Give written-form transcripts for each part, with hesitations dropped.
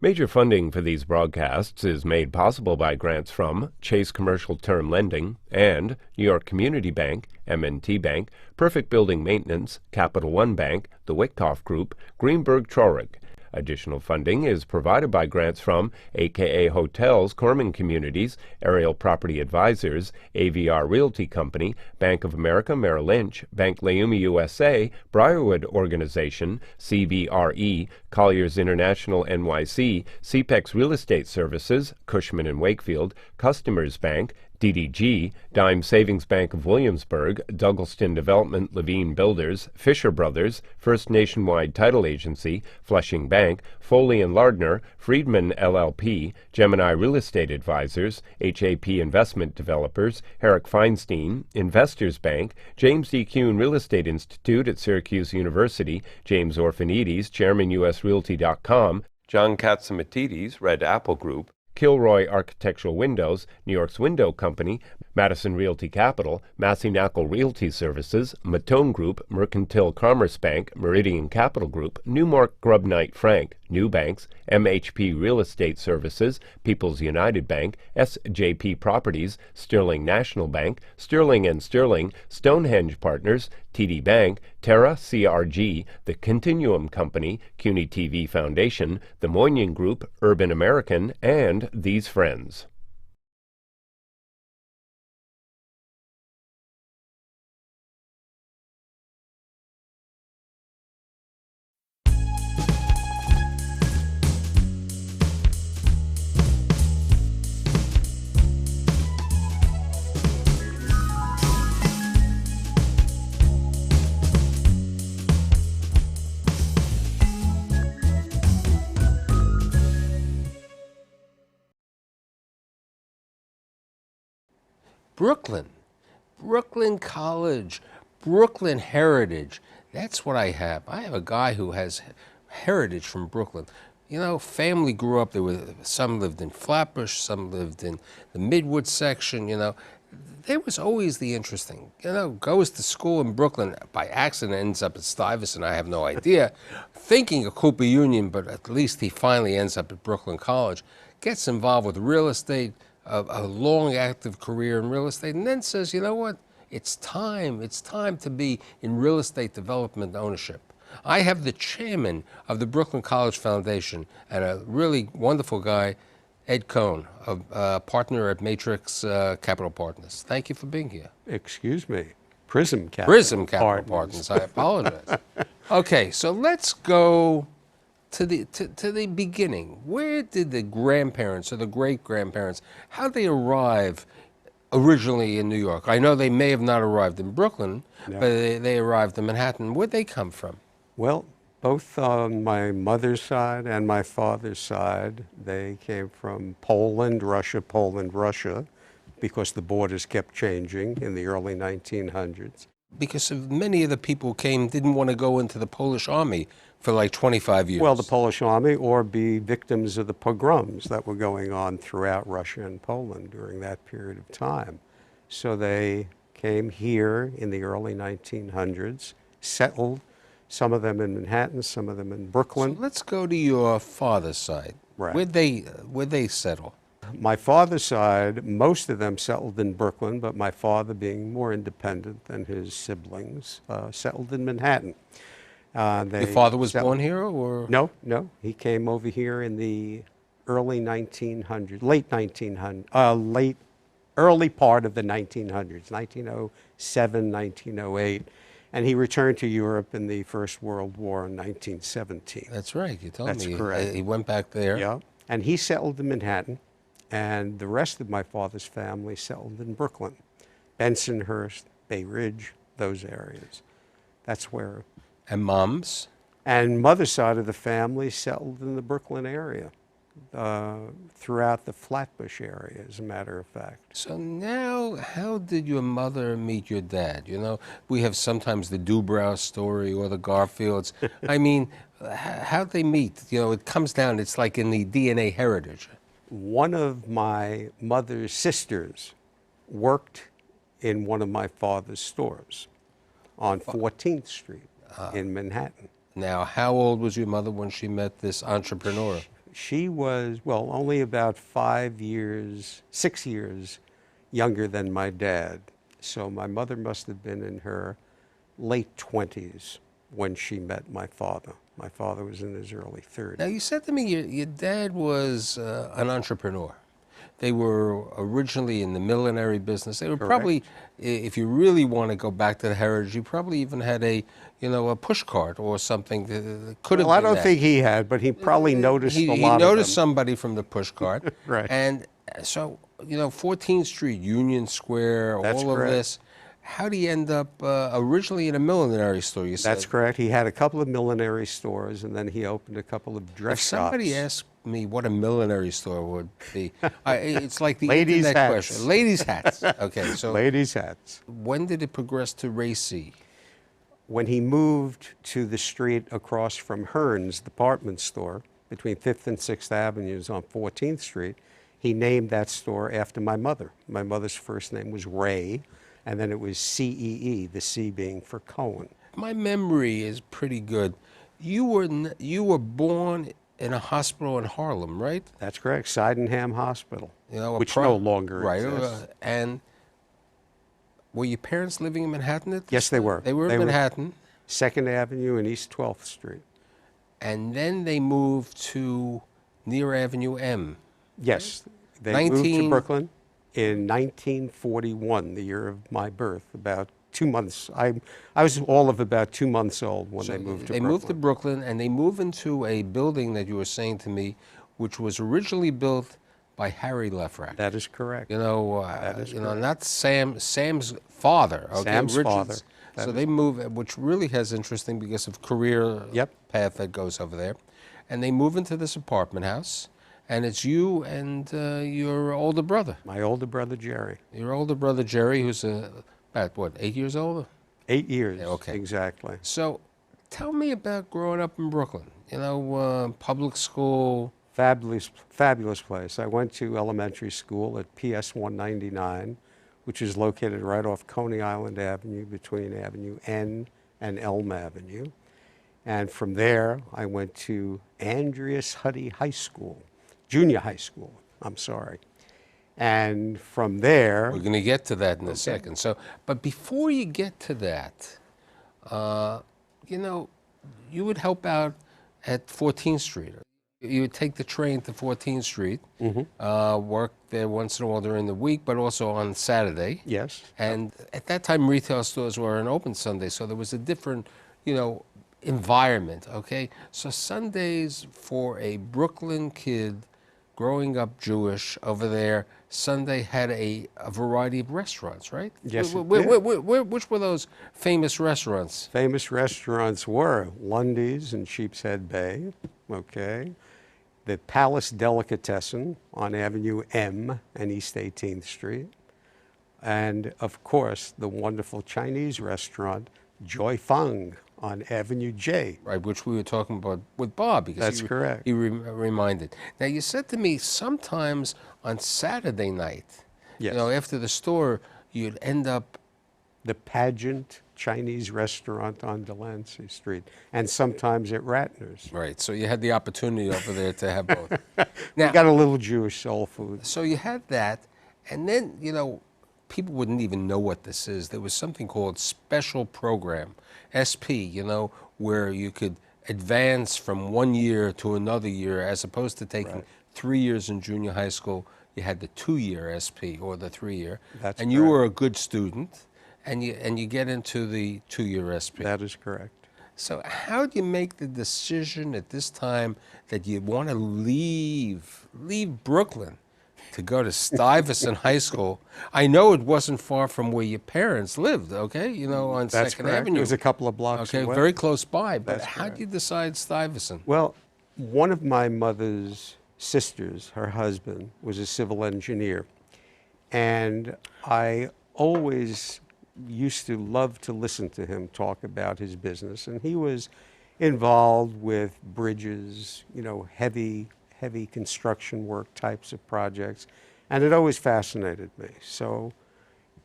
Major funding for these broadcasts is made possible by grants from Chase Commercial Term Lending and New York Community Bank, M&T Bank, Perfect Building Maintenance, Capital One Bank, the Wichthoff Group, Greenberg Traurig. Additional funding is provided by grants from AKA Hotels, Corman Communities, Aerial Property Advisors, AVR Realty Company, Bank of America Merrill Lynch, Bank Leumi USA, Briarwood Organization, CBRE, Colliers International NYC, CPEX Real Estate Services, Cushman & Wakefield, Customers Bank, DDG, Dime Savings Bank of Williamsburg, Douglaston Development Levine Builders, Fisher Brothers, First Nationwide Title Agency, Flushing Bank, Foley & Lardner, Friedman LLP, Gemini Real Estate Advisors, HAP Investment Developers, Herrick Feinstein, Investors Bank, James D. Kuhn Real Estate Institute at Syracuse University, James Orphanides, Chairman USRealty.com, John Katsimatides, Red Apple Group, Kilroy Architectural Windows, New York's Window Company, Madison Realty Capital, Massey-Knackle Realty Services, Matone Group, Mercantile Commerce Bank, Meridian Capital Group, Newmark Grubb Knight Frank, New Banks, MHP Real Estate Services, People's United Bank, SJP Properties, Sterling National Bank, Sterling & Sterling, Stonehenge Partners, TD Bank, Terra CRG, The Continuum Company, CUNY TV Foundation, The Moynihan Group, Urban American, and These Friends. Brooklyn College, Brooklyn heritage. That's what I have. I have a guy who has heritage from Brooklyn. You know, family grew up there. Some lived in Flatbush, some lived in the Midwood section. You know, there was always the interesting. You know, goes to school in Brooklyn by accident, ends up at Stuyvesant. I have no idea. Thinking of Cooper Union, but at least he finally ends up at Brooklyn College. Gets involved with real estate. A long active career in real estate, and then says, you know what, it's time to be in real estate development ownership. I have the chairman of the Brooklyn College Foundation and a really wonderful guy, Ed Cohen, a partner at Matrix Capital Partners. Thank you for being here. Excuse me, Prism Capital Partners. I apologize. Okay, so let's go to the beginning. Where did the grandparents or the great-grandparents, how they arrive originally in New York? I know they may have not arrived in Brooklyn, no, but they arrived in Manhattan. Where'd they come from? Well, both on my mother's side and my father's side, they came from Poland, Russia, because the borders kept changing in the early 1900s. Because of many of the people who came didn't want to go into the Polish army for like 25 years. Well, the Polish army, or be victims of the pogroms that were going on throughout Russia and Poland during that period of time. So they came here in the early 1900s, settled, some of them in Manhattan, some of them in Brooklyn. So let's go to your father's side. Right. Where'd they settle? My father's side, most of them settled in Brooklyn, but my father, being more independent than his siblings, settled in Manhattan. Your father was born here, or? No. He came over here in the early 1900s, early part of the 1900s, 1907, 1908. And he returned to Europe in the First World War in 1917. That's right, you told me. That's correct. He went back there. Yeah, and he settled in Manhattan, and the rest of my father's family settled in Brooklyn, Bensonhurst, Bay Ridge, those areas. That's where. And mom's? And mother's side of the family settled in the Brooklyn area, throughout the Flatbush area, as a matter of fact. So now, how did your mother meet your dad? You know, we have sometimes the Dubrow story or the Garfields. I mean, how'd they meet? You know, it comes down, it's like in the DNA heritage. One of my mother's sisters worked in one of my father's stores on 14th Street in Manhattan. Now, how old was your mother when she met this entrepreneur? She was, well, only about 6 years younger than my dad. So my mother must have been in her late 20s when she met my father. My father was in his early 30s. Now, you said to me your dad was an entrepreneur. They were originally in the millinery business. They were Correct. probably, if you really want to go back to the heritage, you probably even had a push cart or something that could have Well, I been don't that. think he had, but he probably noticed He a lot noticed of them. somebody from the push cart. Right. And so, 14th Street, Union Square, That's all of correct. this. How do you end up originally in a millinery store, you said? That's correct. He had a couple of millinery stores, and then he opened a couple of dress If somebody shops. asked me what a millinery store would be, it's like the Ladies' internet hats. question. Ladies' hats. Okay, so Ladies' hats. when did it progress to Racy? When he moved to the street across from Hearn's department store, between 5th and 6th Avenues on 14th Street, he named that store after my mother. My mother's first name was Ray, and then it was C-E-E, the C being for Cohen. My memory is pretty good. You were born in a hospital in Harlem, right? That's correct, Sydenham Hospital, A which pri- no longer right, exists. and were your parents living in Manhattan at this Yes, they time? were. They were in Manhattan, 2nd Avenue and East 12th Street. and then they moved to near Avenue M. Yes, they moved 19 to Brooklyn in 1941, the year of my birth, about 2 months. I was all of about 2 months old when they moved to They Brooklyn. moved to Brooklyn, and they moved into a building that you were saying to me, which was originally built by Harry Lefrak. That is correct. That is not Sam's father. Okay, Sam's Richard's. father. That So is- they move, which really has interesting because of career Yep. path that goes over there, and they move into this apartment house, and it's you and your older brother. My older brother, Jerry. Your older brother Jerry, who's about what, 8 years older? 8 years, Yeah, okay. exactly. So, tell me about growing up in Brooklyn. Public school. Fabulous place. I went to elementary school at PS 199, which is located right off Coney Island Avenue between Avenue N and Elm Avenue. And from there, I went to Andreas Huddy High School, junior high school, I'm sorry. And from there, We're going to get to that in a second. So, but before you get to that, you would help out at 14th Street. You would take the train to 14th Street, work there once in a while during the week, but also on Saturday. yes, And at that time, retail stores weren't open Sunday, so there was a different, environment, okay? So Sundays for a Brooklyn kid growing up Jewish over there, Sunday had a variety of restaurants, right? Yes, it Which were those famous restaurants? famous restaurants were Lundy's in Sheepshead Bay, okay? The Palace Delicatessen on Avenue M and East 18th Street. And of course, the wonderful Chinese restaurant, Joy Fung on Avenue J. Right, which we were talking about with Bob. Because That's correct. He reminded. Now, you said to me sometimes on Saturday night, Yes. after the store, you'd end up. The Pageant Chinese restaurant on Delancey Street, and sometimes at Ratner's. Right, so you had the opportunity over there to have both. We Now, got a little Jewish soul food. so you had that, and then, people wouldn't even know what this is. There was something called Special Program, SP, where you could advance from 1 year to another year as opposed to taking 3 years in junior high school. You had the 2-year SP or the 3-year. That's and you correct. were a good student, and you get into the 2-year SP. That is correct. So how do you make the decision at this time that you want to leave Brooklyn to go to Stuyvesant High School? I know it wasn't far from where your parents lived, okay? On That's 2nd correct. Avenue. It was a couple of blocks Okay, away. very close by. But That's how correct. do you decide Stuyvesant? Well, one of my mother's sisters, her husband, was a civil engineer. And I always used to love to listen to him talk about his business. And he was involved with bridges, heavy construction work types of projects. And it always fascinated me. So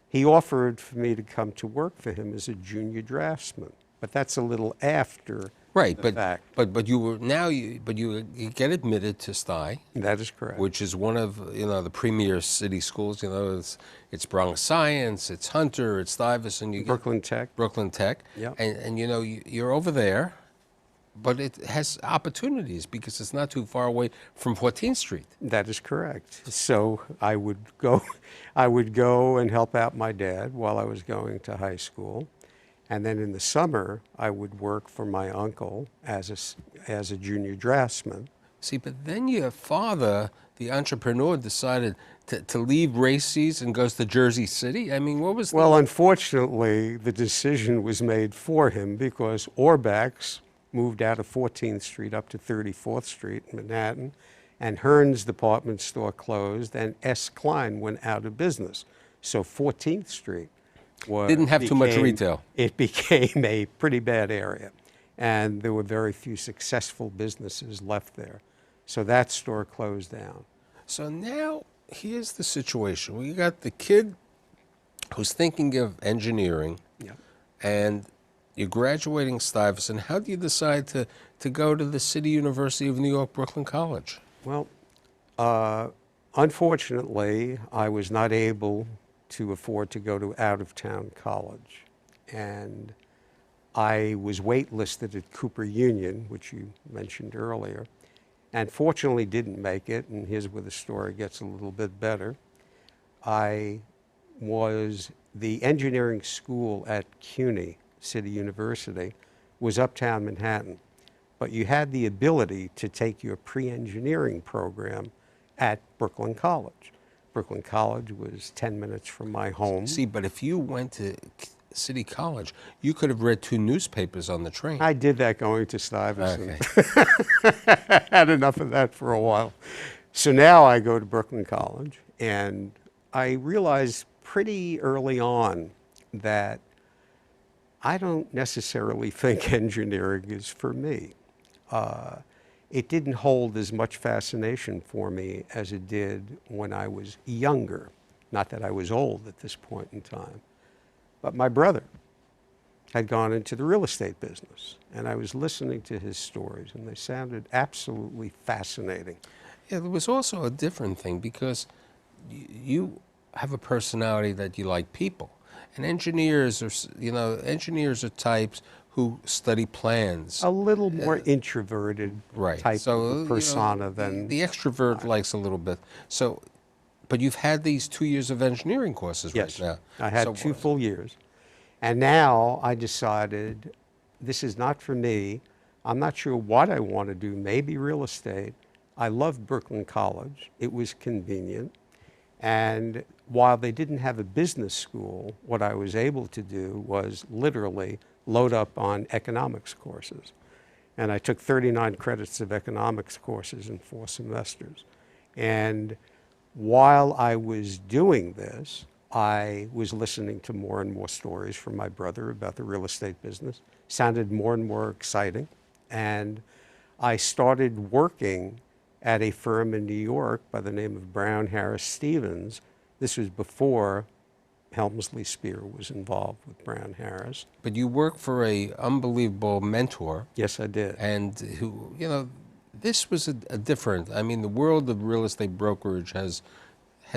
he offered for me to come to work for him as a junior draftsman. But that's a little after Right, the but fact. but you were now you get admitted to Stuyvesant, That is correct. which is one of the premier city schools. It's Bronx Science, it's Hunter, it's Stuyvesant. You get Brooklyn Tech. Brooklyn Tech, Yep. and you're over there, but it has opportunities because it's not too far away from 14th Street. That is correct. So I would go, I would go and help out my dad while I was going to high school. And then in the summer, I would work for my uncle as a junior draftsman. See, but then your father, the entrepreneur, decided to leave races and goes to Jersey City. I mean, what was Well, unfortunately, the decision was made for him because Orbax moved out of 14th Street up to 34th Street in Manhattan, and Hearn's department store closed, and S. Klein went out of business. So 14th Street didn't have too much retail. It became a pretty bad area, and there were very few successful businesses left there. So that store closed down. So now here's the situation. We got the kid who's thinking of engineering, Yeah. and you're graduating Stuyvesant. How do you decide to go to the City University of New York, Brooklyn College? Well, unfortunately, I was not able to afford to go to out-of-town college. And I was waitlisted at Cooper Union, which you mentioned earlier, and fortunately didn't make it, and here's where the story gets a little bit better. The engineering school at CUNY, City University, was uptown Manhattan, but you had the ability to take your pre-engineering program at Brooklyn College. Brooklyn College was 10 minutes from my home. See, but if you went to City College, you could have read 2 newspapers on the train. I did that going to Stuyvesant. Okay. Had enough of that for a while. So now I go to Brooklyn College, and I realized pretty early on that I don't necessarily think engineering is for me. It didn't hold as much fascination for me as it did when I was younger. Not that I was old at this point in time. But my brother had gone into the real estate business, and I was listening to his stories, and they sounded absolutely fascinating. Yeah, there was also a different thing because you have a personality that you like people. And engineers are types who study plans. A little more introverted type of persona than... The extrovert likes a little bit. So, but you've had these 2 years of engineering courses Yes, right now. I had 2 full years. And now I decided this is not for me. I'm not sure what I want to do, maybe real estate. I loved Brooklyn College. It was convenient. And while they didn't have a business school, what I was able to do was literally load up on economics courses. And I took 39 credits of economics courses in 4 semesters. And while I was doing this, I was listening to more and more stories from my brother about the real estate business. Sounded more and more exciting. And I started working at a firm in New York by the name of Brown Harris Stevens. This was before Helmsley Spear was involved with Brown Harris. But you work for a unbelievable mentor. Yes, I did. And who, this was a different, I mean, the world of real estate brokerage has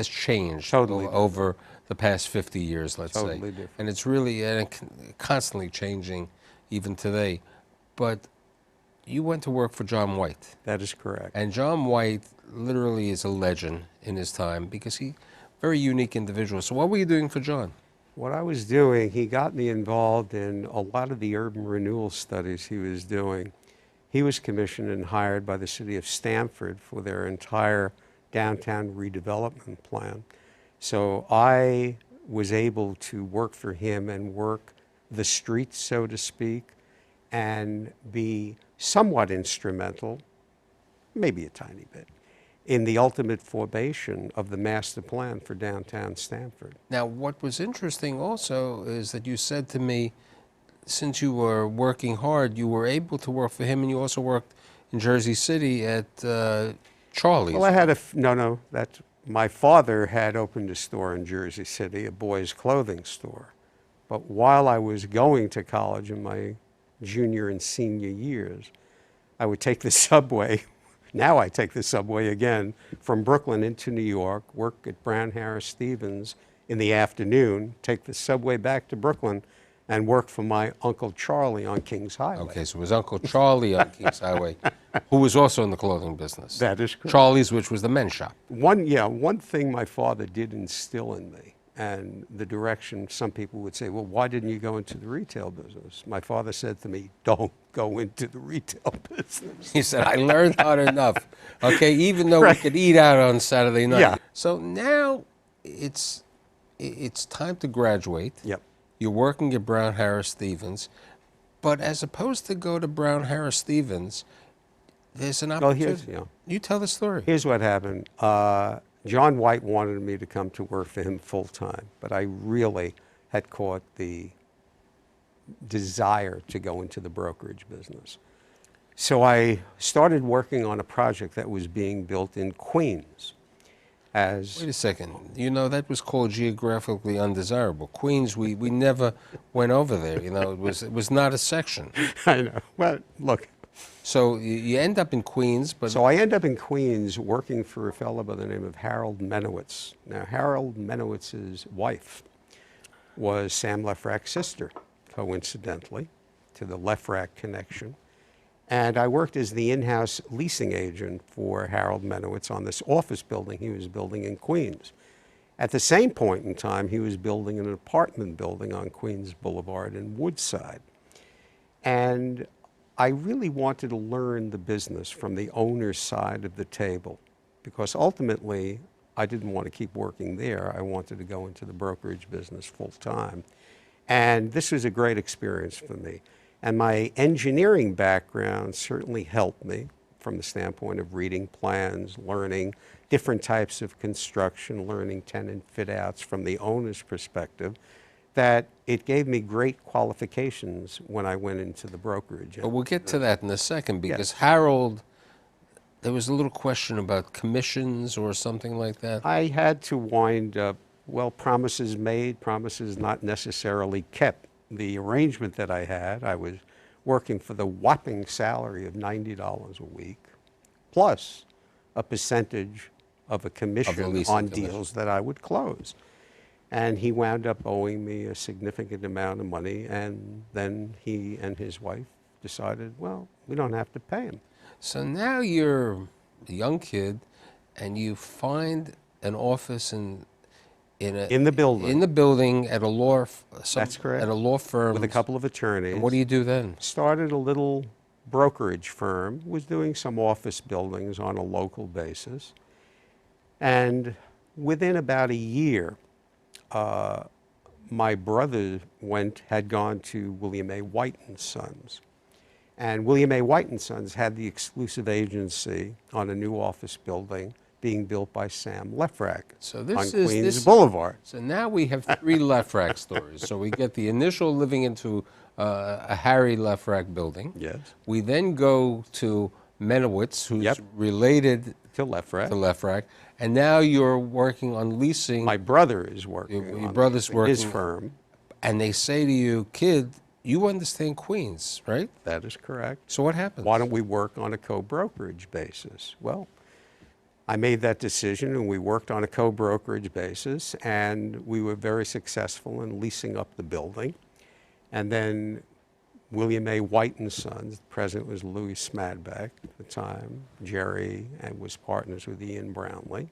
changed Totally over the past 50 years, let's say. Totally different. And it's really constantly changing even today. But you went to work for John White. That is correct. And John White literally is a legend in his time because he, very unique individual. So what were you doing for John? What I was doing, he got me involved in a lot of the urban renewal studies he was doing. He was commissioned and hired by the city of Stamford for their entire downtown redevelopment plan. So I was able to work for him and work the streets, so to speak, and be somewhat instrumental, maybe a tiny bit, in the ultimate formation of the master plan for downtown Stamford. Now, what was interesting also is that you said to me, since you were working hard, you were able to work for him, and you also worked in Jersey City at Charlie's. Well, I had my father had opened a store in Jersey City, a boys' clothing store. But while I was going to college in my junior and senior years, I would take the subway. Now I take the subway again from Brooklyn into New York, work at Brown Harris Stevens in the afternoon, take the subway back to Brooklyn, and work for my Uncle Charlie on Kings Highway. Okay, so it was Uncle Charlie on Kings Highway, who was also in the clothing business. That is correct. Charlie's, which was the men's shop. One thing my father did instill in me, and the direction some people would say, well, why didn't you go into the retail business? My father said to me, don't go into the retail business. He said, I learned hard enough. Okay, even though we could eat out on Saturday night. Yeah. So now it's time to graduate. Yep. You're working at Brown Harris Stevens, but as opposed to go to Brown Harris Stevens, there's an opportunity. You tell the story. Here's what happened. John White wanted me to come to work for him full time, but I really had caught the desire to go into the brokerage business. So I started working on a project that was being built in Queens. Wait a second. You know, that was called geographically undesirable. Queens, we never went over there. You know, it was not a section. I know. Well, look. So you end up in Queens, but... So I end up in Queens working for a fellow by the name of Harold Menowitz. Now, Harold Menowitz's wife was Sam Lefrak's sister, coincidentally, to the Lefrak connection. And I worked as the in-house leasing agent for Harold Menowitz on this office building he was building in Queens. At the same point in time, he was building an apartment building on Queens Boulevard in Woodside. And I really wanted to learn the business from the owner's side of the table, because ultimately I didn't want to keep working there. I wanted to go into the brokerage business full time. And this was a great experience for me. And my engineering background certainly helped me from the standpoint of reading plans, learning different types of construction, learning tenant fit outs from the owner's perspective, that it gave me great qualifications when I went into the brokerage. But we'll get to that in a second, because Harold, there was a little question about commissions or something like that. I had to wind up, well, promises made, promises not necessarily kept. The arrangement that I had, I was working for the whopping salary of $90 a week, plus a percentage of a commission on deals that I would close. And he wound up owing me a significant amount of money, and then he and his wife decided, well, we don't have to pay him. So now you're a young kid, and you find an office in the building. In the building at a law. That's correct. At a law firm with a couple of attorneys. And what do you do then? Started a little brokerage firm. Was doing some office buildings on a local basis, and within about a year, my brother had gone to William A. White and Sons, and William A. White and Sons had the exclusive agency on a new office building being built by Sam Lefrak on Queens Boulevard. So now we have three Lefrak stories. So we get the initial living into a Harry Lefrak building. Yes. We then go to Menowitz, who's related to Lefrak. And now you're working on leasing. My brother is working. Your brother's working. His firm. And they say to you, kid, you understand Queens, right? That is correct. So what happens? Why don't we work on a co-brokerage basis? Well, I made that decision, and we worked on a co-brokerage basis, and we were very successful in leasing up the building. And then William A. White and Sons, the president was Louis Smadbeck at the time, Jerry, and was partners with Ian Brownlee.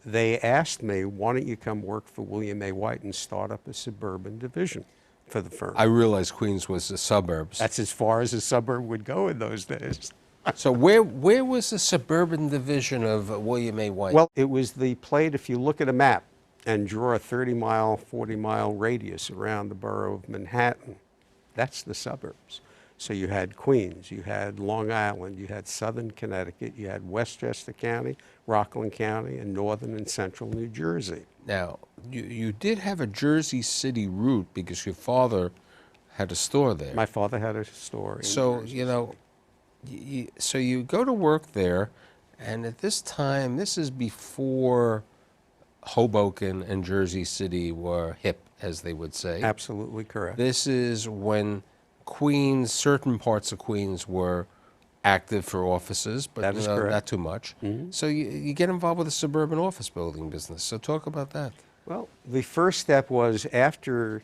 They asked me, why don't you come work for William A. White and start up a suburban division for the firm? I realized Queens was the suburbs. That's as far as a suburb would go in those days. So where was the suburban division of William A. White? Well, it was the plate, if you look at a map and draw a 30-mile, 40-mile radius around the borough of Manhattan, that's the suburbs. So you had Queens, you had Long Island, you had Southern Connecticut, you had Westchester County, Rockland County, and Northern and Central New Jersey. Now, you did have a Jersey City route because your father had a store there. My father had a store in So, Jersey you know, so you go to work there, and at this time, this is before Hoboken and Jersey City were hip, as they would say. Absolutely correct. This is when Queens, certain parts of Queens were active for offices, but That is correct. not too much. So you get involved with the suburban office building business. So talk about that. Well, the first step was after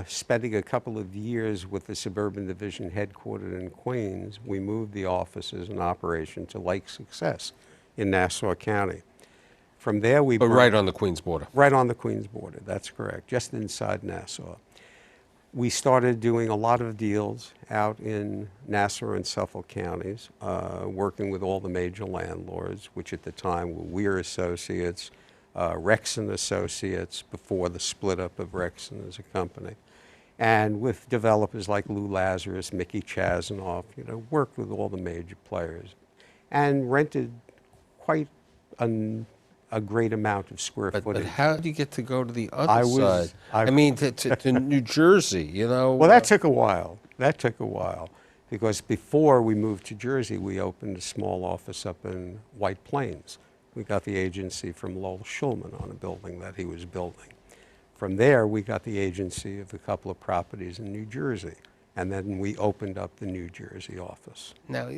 spending a couple of years with the Suburban Division headquartered in Queens, we moved the offices and operation to Lake Success in Nassau County. From there, we But right on the Queens border. right on the Queens border, that's correct, just inside Nassau. We started doing a lot of deals out in Nassau and Suffolk counties, working with all the major landlords, which at the time were Weir Associates, Rexon Associates, before the split up of Rexon as a company. And with developers like Lou Lazarus, Mickey Chasanoff, worked with all the major players and rented quite a great amount of square But footage. how did you get to go to the other I was- side? I- I mean, to New Jersey, Well, that took a while. That took a while. Because before we moved to Jersey, we opened a small office up in White Plains. We got the agency from Lowell Schulman on a building that he was building. From there, we got the agency of a couple of properties in New Jersey. And then we opened up the New Jersey office. Now,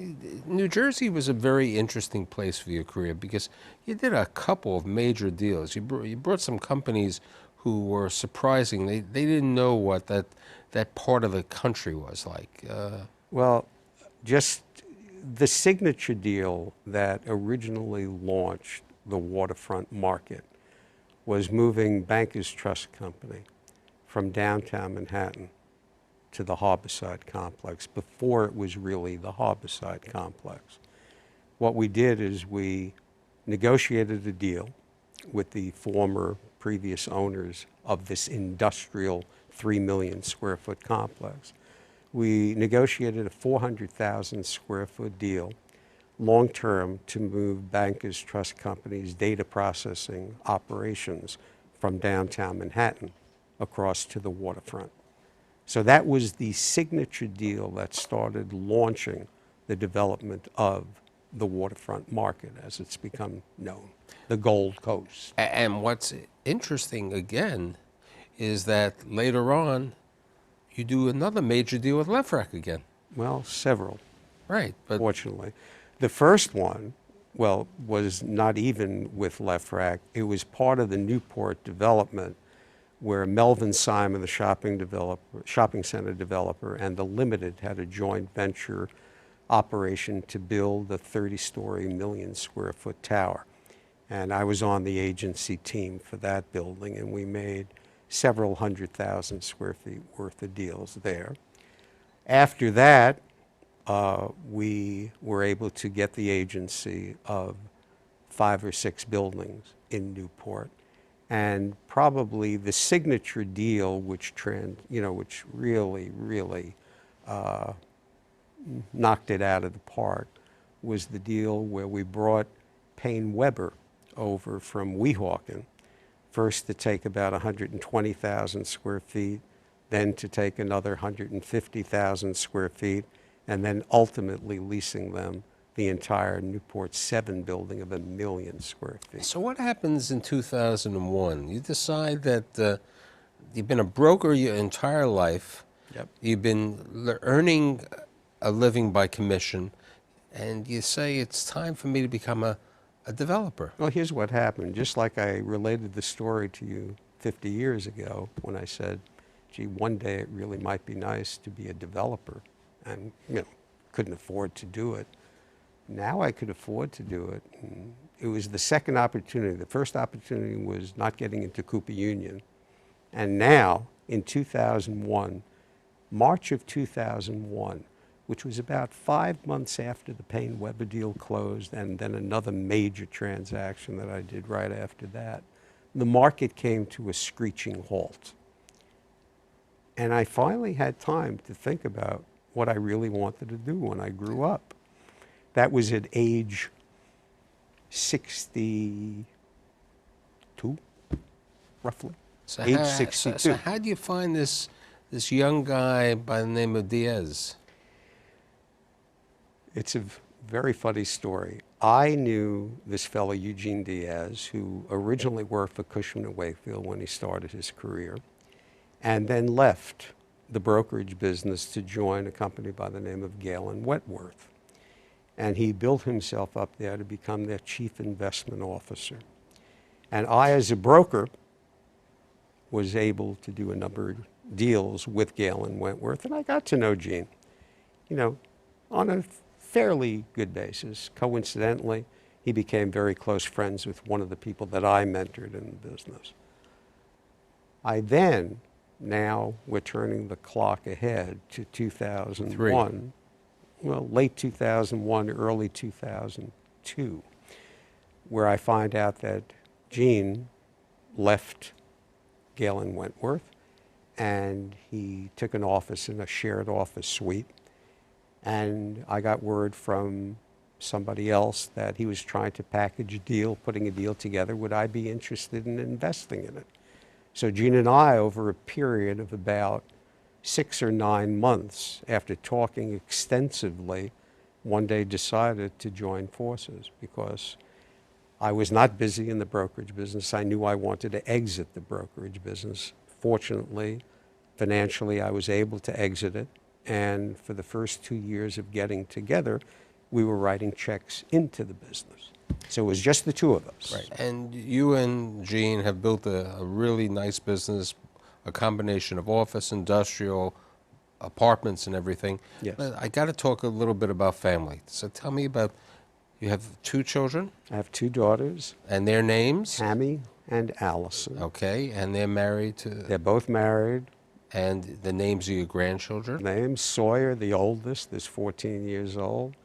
New Jersey was a very interesting place for your career because you did a couple of major deals. You brought some companies who were surprising. They didn't know what that part of the country was like. Well, just the signature deal that originally launched the waterfront market was moving Bankers Trust Company from downtown Manhattan to the Harborside complex before it was really the Harborside complex. What we did is we negotiated a deal with the former previous owners of this industrial 3 million square foot complex. We negotiated a 400,000 square foot deal long-term to move Bankers Trust Company's data processing operations from downtown Manhattan across to the waterfront. So that was the signature deal that started launching the development of the waterfront market as it's become known, the Gold Coast. And what's interesting, again, is that later on, you do another major deal with Lefrak again. Well, several, Right, but fortunately. The first one, well, was not even with Lefrak. It was part of the Newport development where Melvin Simon, the shopping center developer, and the Limited had a joint venture operation to build a 30-story, million square foot tower. And I was on the agency team for that building, and we made several 100,000 square feet worth of deals there. After that, we were able to get the agency of 5 or 6 buildings in Newport. And probably the signature deal, which really, really knocked it out of the park, was the deal where we brought Payne Weber over from Weehawken, first to take about 120,000 square feet, then to take another 150,000 square feet, and then ultimately leasing them the entire Newport 7 building of 1 million square feet. so what happens in 2001? You decide that you've been a broker your entire life. Yep. You've been earning a living by commission, and you say it's time for me to become a developer. Well, here's what happened. Just like I related the story to you 50 years ago when I said, gee, one day it really might be nice to be a developer, and couldn't afford to do it. Now I could afford to do it. And it was the second opportunity. The first opportunity was not getting into Cooper Union. And now, in 2001, March of 2001, which was about 5 months after the Payne Weber deal closed, and then another major transaction that I did right after that, the market came to a screeching halt. And I finally had time to think about what I really wanted to do when I grew up. That was at age 62, roughly. So Age how, 62. So how do you find this young guy by the name of Diaz? It's a very funny story. I knew this fellow, Eugene Diaz, who originally worked for Cushman & Wakefield when he started his career, and then left the brokerage business to join a company by the name of Galen Wentworth. And he built himself up there to become their chief investment officer. And I, as a broker, was able to do a number of deals with Galen Wentworth, and I got to know Gene, on a fairly good basis. Coincidentally, he became very close friends with one of the people that I mentored in the business. I then, now we're turning the clock ahead to 2001, well, late 2001, early 2002, where I find out that Gene left Galen Wentworth, and he took an office in a shared office suite. And I got word from somebody else that he was trying to package a deal, putting a deal together. Would I be interested in investing in it? So Gene and I, over a period of about 6 or 9 months, after talking extensively, one day decided to join forces because I was not busy in the brokerage business. I knew I wanted to exit the brokerage business. Fortunately, financially, I was able to exit it. And for the first 2 years of getting together, we were writing checks into the business. So it was just the two of us. Right. And you and Gene have built a really nice business, a combination of office, industrial, apartments, and everything. Yes. But I got to talk a little bit about family. So tell me about, you have 2 children? I have 2 daughters. And their names? Tammy and Allison. Okay, and they're married to? They're both married. And the names of your grandchildren? Names, Sawyer, the oldest, is 14 years old.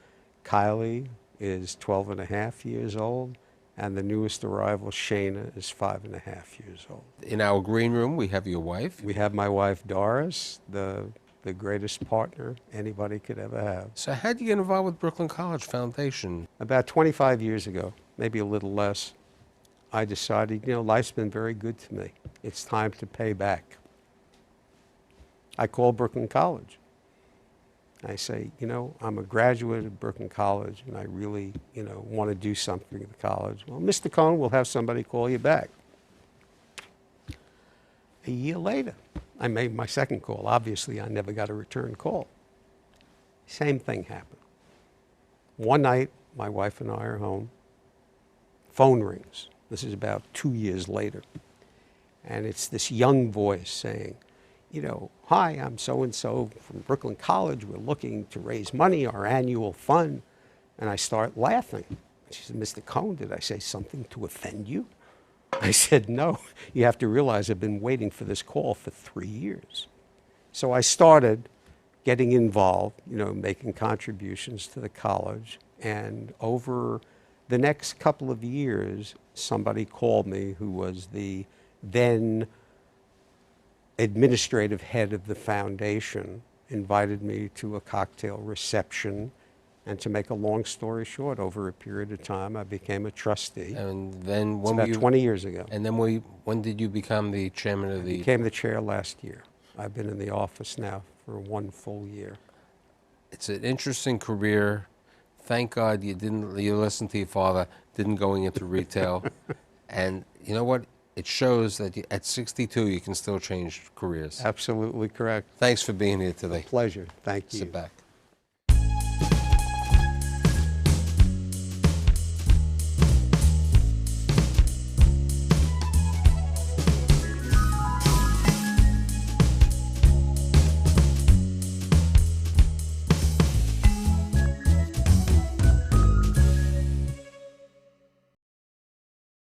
Kylie is 12 and a half years old. And the newest arrival, Shayna, is 5 and a half years old. In our green room, we have your wife. We have my wife, Doris, the greatest partner anybody could ever have. So how did you get involved with Brooklyn College Foundation? About 25 years ago, maybe a little less, I decided, life's been very good to me. It's time to pay back. I called Brooklyn College. I say, I'm a graduate of Brooklyn College, and I really, want to do something at the college. Well, Mr. Cohen will have somebody call you back. A year later, I made my second call. Obviously, I never got a return call. Same thing happened. One night, my wife and I are home. Phone rings. This is about 2 years later. And it's this young voice saying, hi, I'm so-and-so from Brooklyn College. We're looking to raise money, our annual fund. And I start laughing. She said, Mr. Cohen, did I say something to offend you? I said, no. You have to realize I've been waiting for this call for 3 years. So I started getting involved, making contributions to the college. And over the next couple of years, somebody called me who was the then administrative head of the foundation, invited me to a cocktail reception, and to make a long story short, over a period of time, I became a trustee. And then It's about 20 years ago. And then when did you become the chairman of the? I became the chair last year. I've been in the office now for 1 full year. It's an interesting career. Thank God you listened to your father, didn't going into retail. And you know what? It shows that at 62, you can still change careers. Absolutely correct. Thanks for being here today. Pleasure. Thank you. Sit back.